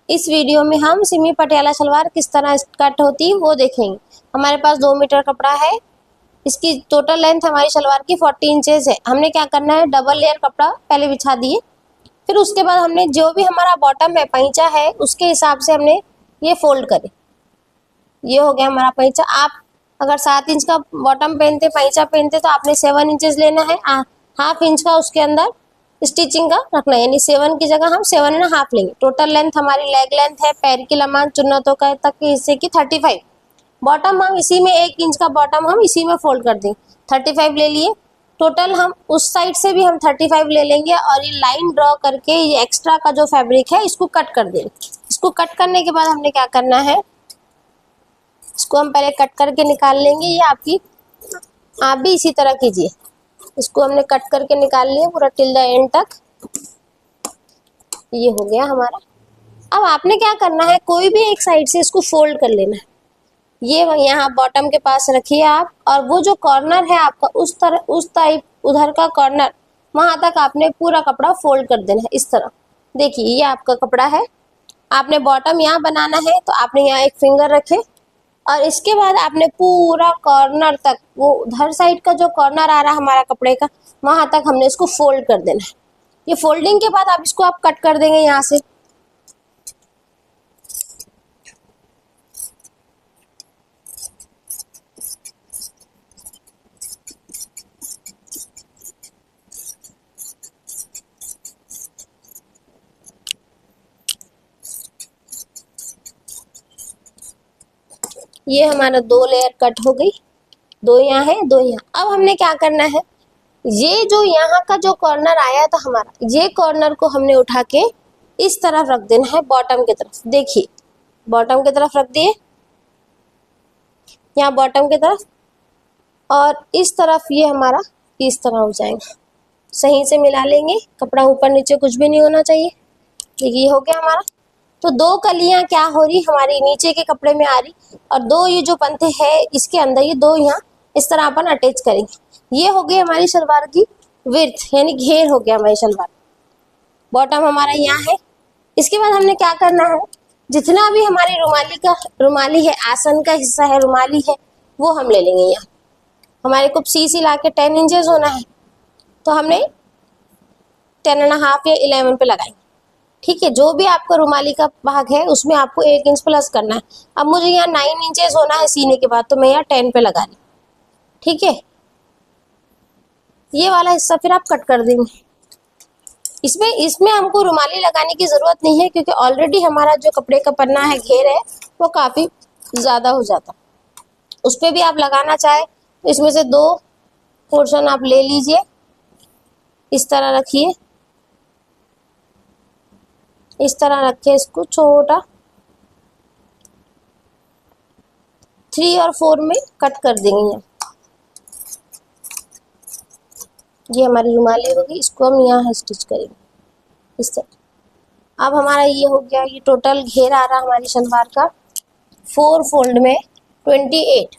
इस वीडियो में हम सिमी पटियाला सलवार किस तरह कट होती है वो देखेंगे। हमारे पास 2 मीटर कपड़ा है। इसकी टोटल लेंथ हमारी सलवार की 40 इंचेस है। हमने क्या करना है, डबल लेयर कपड़ा पहले बिछा दिए, फिर उसके बाद हमने जो भी हमारा बॉटम है, पैंचा है, उसके हिसाब से हमने ये फोल्ड करे। ये हो गया हमारा पैंचा। आप अगर 7 इंच का बॉटम पहनते, पैंचा पहनते, तो आपने 7 इंचेस लेना है। हाफ इंच का उसके अंदर स्टिचिंग का रखना है, यानी 7 की जगह हम 7.5 लेंगे। टोटल लेंथ हमारी लेग लेंथ है, पैर की लंबाई चुन्नतों का तक के हिस्से की 35। बॉटम हम इसी में 1 इंच का बॉटम हम इसी में फोल्ड कर देंगे। 35 ले लिए। टोटल हम उस साइड से भी हम 35 ले लेंगे और ये लाइन ड्रॉ करके ये एक्स्ट्रा का जो फैब्रिक है इसको कट कर देंगे। इसको कट करने के बाद हमने क्या करना है, इसको हम पहले कट करके निकाल लेंगे। ये आप भी इसी तरह कीजिए। इसको हमने कट करके निकाल लिया पूरा टिल द एंड तक। ये हो गया हमारा। अब आपने क्या करना है, कोई भी एक साइड से इसको फोल्ड कर लेना है। ये यहाँ बॉटम के पास रखिए आप, और वो जो कॉर्नर है आपका उस टाइप उधर का कॉर्नर, वहां तक आपने पूरा कपड़ा फोल्ड कर देना है इस तरह। देखिए ये आपका कपड़ा है। आपने बॉटम यहाँ बनाना है तो आपने यहाँ एक फिंगर रखे, और इसके बाद आपने पूरा कॉर्नर तक, वो उधर साइड का जो कॉर्नर आ रहा है हमारा कपड़े का, वहां तक हमने इसको फोल्ड कर देना है। ये फोल्डिंग के बाद आप इसको कट कर देंगे यहाँ से। ये हमारा 2 लेयर कट हो गई, 2 यहाँ है, 2 यहाँ। अब हमने क्या करना है, ये जो यहाँ का जो कॉर्नर आया था हमारा, ये कॉर्नर को हमने उठा के इस तरफ रख देना है, बॉटम की तरफ। देखिए बॉटम की तरफ रख दिए, यहाँ बॉटम की तरफ, और इस तरफ ये हमारा इस तरह हो जाएगा। सही से मिला लेंगे, कपड़ा ऊपर नीचे कुछ भी नहीं होना चाहिए। देखिए ये हो गया हमारा। तो 2 कलियां क्या हो रही हमारी नीचे के कपड़े में आ रही, और 2 ये जो पंथे है इसके अंदर, ये 2 यहाँ इस तरह अपन अटैच करेंगे। ये हो गई हमारी सलवार की विड्थ, यानी घेर हो गया हमारी सलवार। बॉटम हमारा यहाँ है। इसके बाद हमने क्या करना है, जितना भी हमारी रुमाली है, आसन का हिस्सा है, रुमाली है, वो हम ले लेंगे। यहाँ हमारे को सी ला के 10 इंचेस होना है, तो हमने 10.5 या 11 पे लगाएंगे। ठीक है, जो भी आपका रुमाली का भाग है उसमें आपको 1 इंच प्लस करना है। अब मुझे यहाँ 9 इंचेस होना है सीने के बाद, तो मैं यहाँ 10 पे लगा ली। ठीक है, ये वाला हिस्सा फिर आप कट कर देंगे। इसमें हमको रुमाली लगाने की जरूरत नहीं है, क्योंकि ऑलरेडी हमारा जो कपड़े का पन्ना है, घेर है, वो काफी ज्यादा हो जाता। उस पर भी आप लगाना चाहे तो इसमें से 2 पोर्शन आप ले लीजिए, इस तरह रखिए, इस तरह रखे इसको छोटा। 3 और 4 में कट कर देंगे यहाँ। ये हमारी रुमाली होगी, इसको हम यहाँ स्टिच करेंगे इस तरह। अब हमारा ये हो गया, ये टोटल घेर आ रहा हमारी सलवार का 4 फोल्ड में 28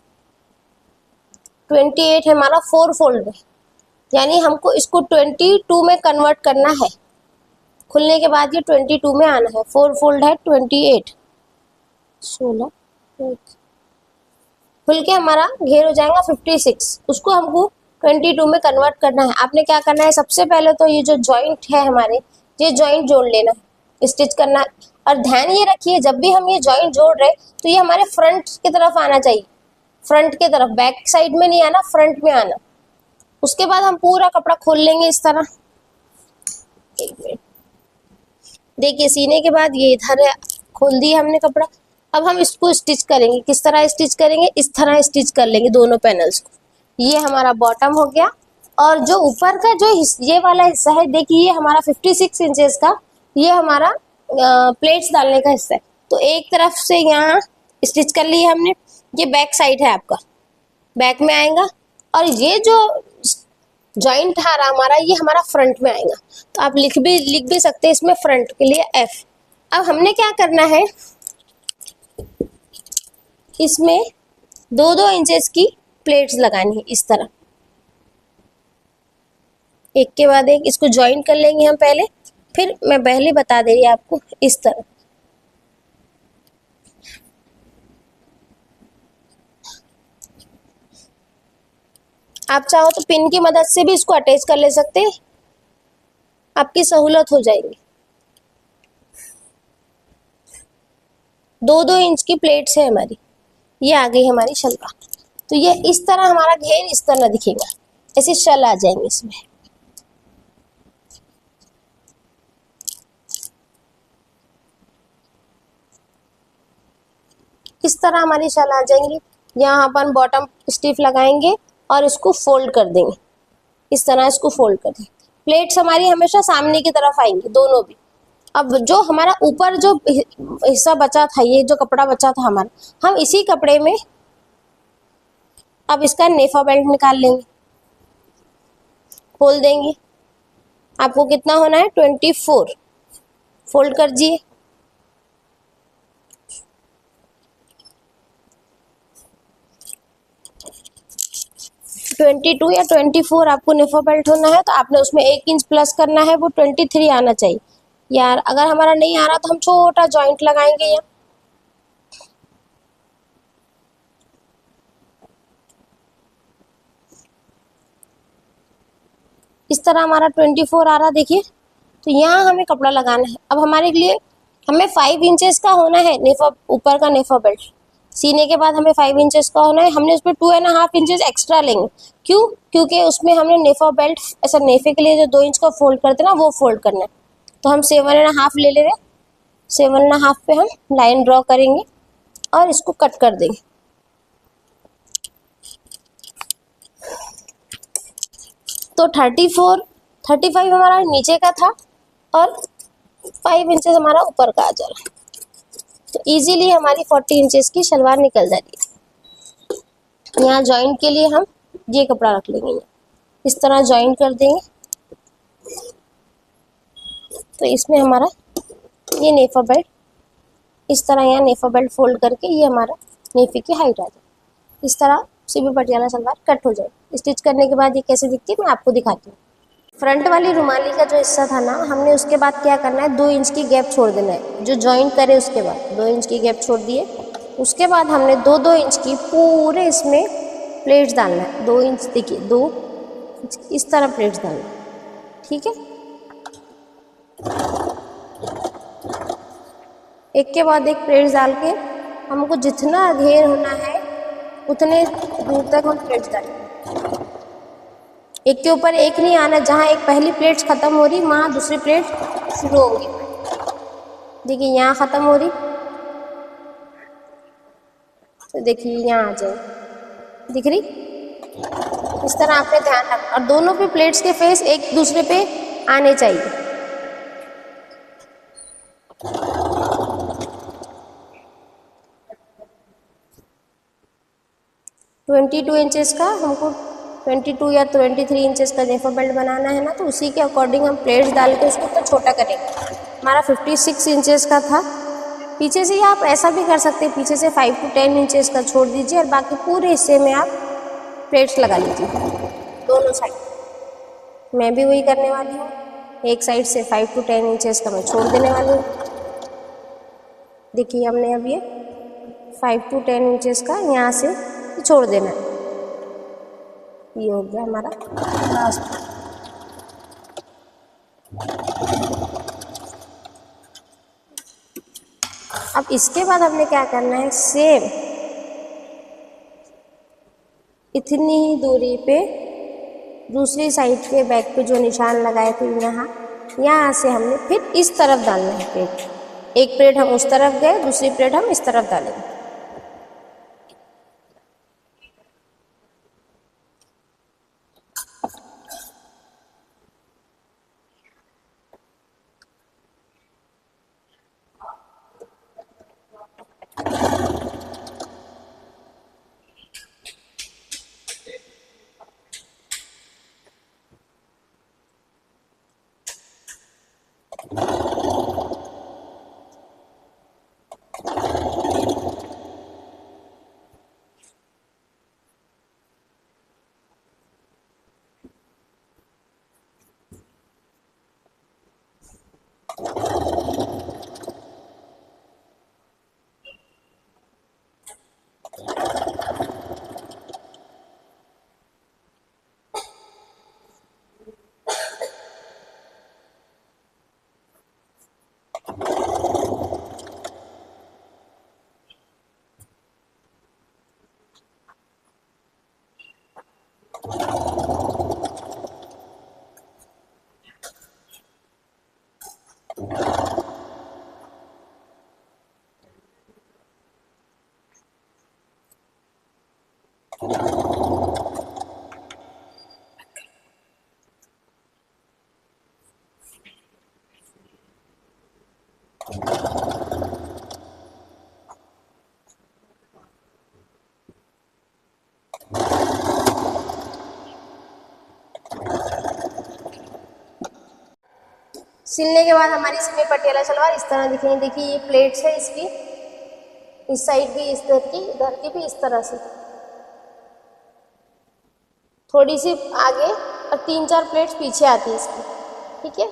है हमारा 4 फोल्ड में, यानी हमको इसको 22 में कन्वर्ट करना है। खुलने के बाद ये 22 में आना है। 4 फोल्ड है 28, 16 खुल के हमारा घेर हो जाएगा 56। उसको हमको 22 में कन्वर्ट करना है। आपने क्या करना है, सबसे पहले तो ये जो जॉइंट है हमारे, ये जॉइंट जोड़ लेना है, स्टिच करना है। और ध्यान ये रखिए, जब भी हम ये जॉइंट जोड़ रहे तो ये हमारे फ्रंट की तरफ आना चाहिए, फ्रंट की तरफ, बैक साइड में नहीं आना, फ्रंट में आना। उसके बाद हम पूरा कपड़ा खोल लेंगे इस तरह। एक मिनट, देखिए सीने के बाद ये इधर है, खोल दिया हमने कपड़ा। अब हम इसको स्टिच करेंगे। किस तरह स्टिच करेंगे, इस तरह स्टिच कर लेंगे दोनों पैनल्स को। ये हमारा बॉटम हो गया, और जो ऊपर का जो ये वाला हिस्सा है, देखिए ये हमारा 56 इंचेस का, ये हमारा प्लेट्स डालने का हिस्सा है। तो एक तरफ से यहाँ स्टिच कर लिया हमने। ये बैक साइड है आपका, बैक में आएगा, और ये जो जॉइंट आ रहा हमारा, ये हमारा फ्रंट में आएगा। तो आप लिख भी सकते हैं इसमें फ्रंट के लिए F। अब हमने क्या करना है, इसमें 2-2 इंचेस की प्लेट्स लगानी है इस तरह, एक के बाद एक। इसको ज्वाइन कर लेंगे हम पहले, फिर मैं पहले बता दे रही आपको, इस तरह आप चाहो तो पिन की मदद से भी इसको अटैच कर ले सकते हैं, आपकी सहूलत हो जाएगी। 2-2 इंच की प्लेट्स है हमारी, ये आ गई हमारी शलवार। तो ये इस तरह हमारा घेर इस तरह दिखेगा, ऐसे शल आ जाएंगे इसमें। इस तरह हमारी शल आ जाएंगी। यहाँ अपन बॉटम स्टिफ लगाएंगे और इसको फोल्ड कर देंगे, इस तरह इसको फोल्ड कर देंगे। प्लेट्स हमारी हमेशा सामने की तरफ आएंगी, दोनों भी। अब जो हमारा ऊपर जो हिस्सा बचा था, ये जो कपड़ा बचा था हमारा, हम इसी कपड़े में अब इसका नेफा बेल्ट निकाल लेंगे, खोल देंगे। आपको कितना होना है, 24 फोल्ड कर दिए। 22 या 24 आपको नेफा बेल्ट होना है, तो आपने उसमें 1 इंच प्लस करना है, वो 23 आना चाहिए। यार अगर हमारा नहीं आ रहा तो हम छोटा जॉइंट लगाएंगे यहाँ। इस तरह हमारा 24 आ रहा, देखिए। तो यहाँ हमें कपड़ा लगाना है। अब हमारे लिए हमें 5 इंचेस का होना है नेफा, ऊपर का नेफा बेल्ट सीने के बाद हमें 5 इंचेस का होना है। हमने उसमें 2.5 इंचेस एक्स्ट्रा लेंगे। क्यों? क्योंकि उसमें हमने नेफा बेल्ट ऐसा नेफे के लिए जो 2 इंच का फोल्ड करते हैं ना, वो फोल्ड करना है। तो हम 7.5 ले ले रहे, 7.5 पे हम लाइन ड्रॉ करेंगे और इसको कट कर देंगे। तो 35 हमारा नीचे का था और 5 इंचेस हमारा ऊपर का आ जा रहा है। तो इजीली हमारी 40 इंचेस की शलवार निकल जा रही है। यहाँ जॉइंट के लिए हम ये कपड़ा रख लेंगे, इस तरह जॉइंट कर देंगे। तो इसमें हमारा ये नेफा बेल्ट इस तरह, यहाँ नेफा बेल्ट फोल्ड करके ये हमारा नेफे की हाइट आ जाए। इस तरह सिंपल पटियाला सलवार कट हो जाए। स्टिच करने के बाद ये कैसे दिखती है मैं आपको दिखाती हूँ। फ्रंट वाली रुमाली का जो हिस्सा था ना, हमने उसके बाद क्या करना है, 2 इंच की गैप छोड़ देना है। जो जॉइंट करे उसके बाद 2 इंच की गैप छोड़ दिए। उसके बाद हमने 2-2 इंच की पूरे इसमें प्लेट्स डालना है। 2 इंच, देखिए 2 इस तरह प्लेट्स डालना है, ठीक है। एक के बाद एक प्लेट्स डाल के हमको जितना घेर होना है उतने दूर तक हम प्लेट्स डालेंगे। एक के ऊपर एक नहीं आना, जहाँ एक पहली प्लेट्स खत्म हो रही वहाँ दूसरी प्लेट शुरू होगी। देखिए यहाँ खत्म हो रही, तो देखिए यहाँ आ जाए, दिख रही। इस तरह आपने ध्यान रखना और दोनों पे प्लेट्स के फेस एक दूसरे पे आने चाहिए। ट्वेंटी 22 इंचेस का हमको 22 या 23 इंचेस का नेफा बेल्ट बनाना है ना, तो उसी के अकॉर्डिंग हम प्लेट्स डाल के उसको तो छोटा करेंगे। हमारा 56 इंचेस का था। पीछे से आप ऐसा भी कर सकते हैं, पीछे से 5 to 10 इंचेस का छोड़ दीजिए और बाकी पूरे हिस्से में आप प्लेट्स लगा लीजिए दोनों साइड। मैं भी वही करने वाली हूँ, एक साइड से 5 to 10 इंचेस का मैं छोड़ देने वाली हूँ। देखिए हमने अब ये 5 to 10 इंचेस का यहाँ से छोड़ देना है। ये हो गया हमारा लास्ट। अब इसके बाद हमने क्या करना है, सेम इतनी ही दूरी पे दूसरी साइड के बैक पे जो निशान लगाए थे यहाँ से हमने फिर इस तरफ डालना है प्लेट। एक प्लेट हम उस तरफ गए, दूसरी प्लेट हम इस तरफ डालेंगे। सिलने के बाद हमारी सेमी पटियाला सलवार इस तरह दिखेगी। देखिए ये प्लेट्स है इसकी, इस साइड भी इस तरह की, इधर की भी इस तरह से, थोड़ी सी आगे और 3-4 प्लेट्स पीछे आती है इसकी, ठीक है।